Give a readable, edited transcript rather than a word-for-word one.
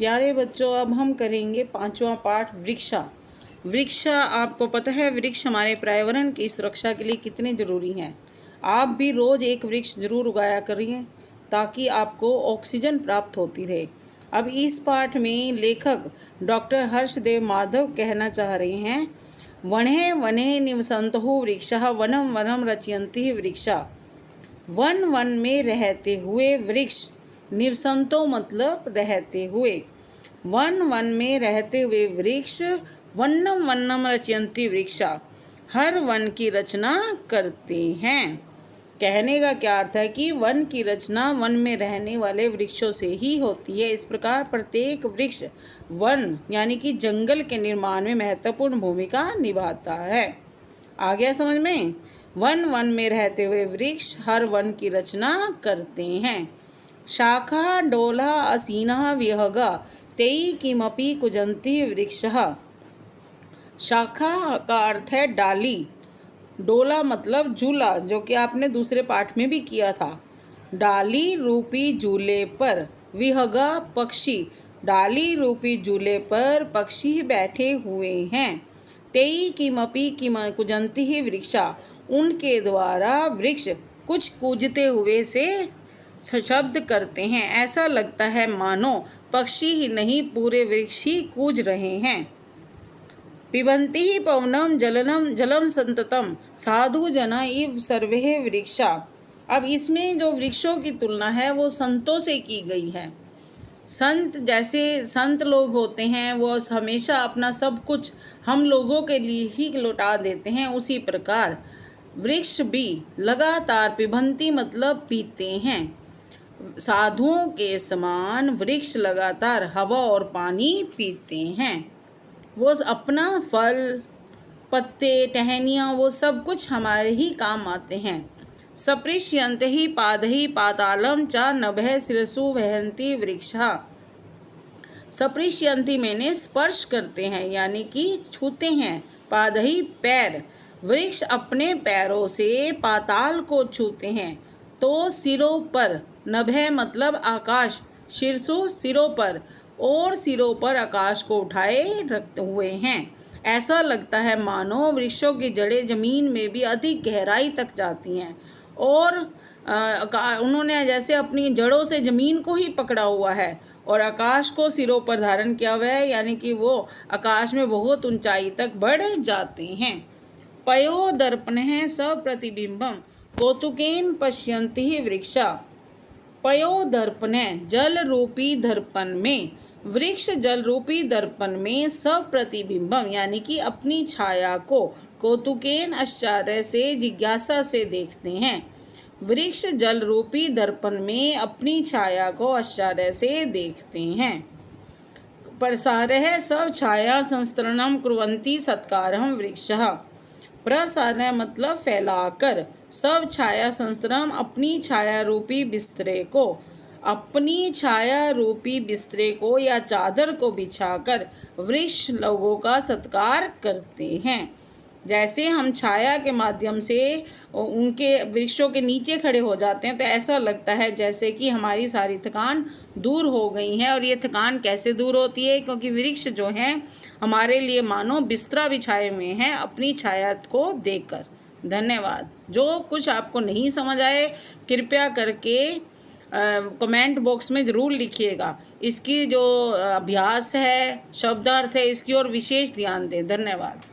प्यारे बच्चों, अब हम करेंगे 5वां पाठ वृक्षा। वृक्षा, आपको पता है वृक्ष हमारे पर्यावरण की सुरक्षा के लिए कितने ज़रूरी हैं। आप भी रोज़ एक वृक्ष जरूर उगाया करिए ताकि आपको ऑक्सीजन प्राप्त होती रहे। अब इस पाठ में लेखक डॉक्टर हर्षदेव माधव कहना चाह रहे हैं, वने वने निवसन्तु वृक्षः वनम वनम रचयन्ति वृक्षा। वन वन में रहते हुए वृक्ष, निवसंतो मतलब रहते हुए, वन वन में रहते हुए वृक्ष, वन्नम वन्नम रचयन्ति वृक्षा, हर वन की रचना करते हैं। कहने का क्या अर्थ है कि वन की रचना वन में रहने वाले वृक्षों से ही होती है। इस प्रकार प्रत्येक वृक्ष वन यानी कि जंगल के निर्माण में महत्वपूर्ण भूमिका निभाता है। आ गया समझ में? वन वन में रहते हुए वृक्ष हर वन की रचना करते हैं। शाखा डोला असीना विहगा तेई किमपि कुजंती वृक्षः। शाखा का अर्थ है डाली, डोला मतलब झूला, जो कि आपने दूसरे पाठ में भी किया था। डाली रूपी झूले पर, विहगा पक्षी, डाली रूपी झूले पर पक्षी बैठे हुए हैं। तेई किमपि कुजंती ही वृक्षा, उनके द्वारा वृक्ष कुछ कूजते हुए से शब्द करते हैं। ऐसा लगता है मानो पक्षी ही नहीं पूरे वृक्ष ही कूज रहे हैं। पिबन्ति ही पवनम जलम संततम साधु जना इव सर्वे वृक्षा। अब इसमें जो वृक्षों की तुलना है वो संतों से की गई है। संत, जैसे संत लोग होते हैं वो हमेशा अपना सब कुछ हम लोगों के लिए ही लौटा देते हैं, उसी प्रकार वृक्ष भी लगातार, पिबन्ति मतलब पीते हैं, साधुओं के समान वृक्ष लगातार हवा और पानी पीते हैं। वो अपना फल, पत्ते, टहनियाँ, वो सब कुछ हमारे ही काम आते हैं। सपृश्यन्ते ही पादहि पातालम च नभः शिरसु वहन्ति वृक्षा। सपृश्यन्ति मैंने स्पर्श करते हैं यानी कि छूते हैं, पादहि पैर, वृक्ष अपने पैरों से पाताल को छूते हैं। तो सिरों पर, नभः मतलब आकाश, शीर्षु सिरों पर, और सिरों पर आकाश को उठाए रखते हुए हैं। ऐसा लगता है मानो वृक्षों की जड़ें जमीन में भी अधिक गहराई तक जाती हैं और उन्होंने जैसे अपनी जड़ों से जमीन को ही पकड़ा हुआ है और आकाश को सिरों पर धारण किया हुआ है, यानी कि वो आकाश में बहुत ऊंचाई तक बढ़ जाते हैं। पयो दर्पणः सप्रतिबिंबम कौतुकेन पश्यन्ति वृक्षा। पयो दर्पण, जल रूपी दर्पण में, वृक्ष जल रूपी दर्पण में सब प्रतिबिंबम यानी कि अपनी छाया को कौतुकेन आश्चर्य से, जिज्ञासा से देखते हैं। वृक्ष जल रूपी दर्पण में अपनी छाया को आश्चर्य से देखते हैं। प्रसारः सब छाया संस्तरणम कुर्वन्ति सत्कारं वृक्षः। प्रसारः मतलब फैलाकर, सब छाया संस्तरम अपनी छाया रूपी बिस्तरे को, अपनी छाया रूपी बिस्तरे को या चादर को बिछाकर वृक्ष लोगों का सत्कार करते हैं। जैसे हम छाया के माध्यम से उनके वृक्षों के नीचे खड़े हो जाते हैं तो ऐसा लगता है जैसे कि हमारी सारी थकान दूर हो गई है। और ये थकान कैसे दूर होती है? क्योंकि वृक्ष जो हैं हमारे लिए मानो बिस्तरा बिछाए हुए हैं अपनी छाया को देकर। धन्यवाद। जो कुछ आपको नहीं समझ आए कृपया करके कमेंट बॉक्स में ज़रूर लिखिएगा। इसकी जो अभ्यास है, शब्दार्थ है, इसकी ओर विशेष ध्यान दें। धन्यवाद।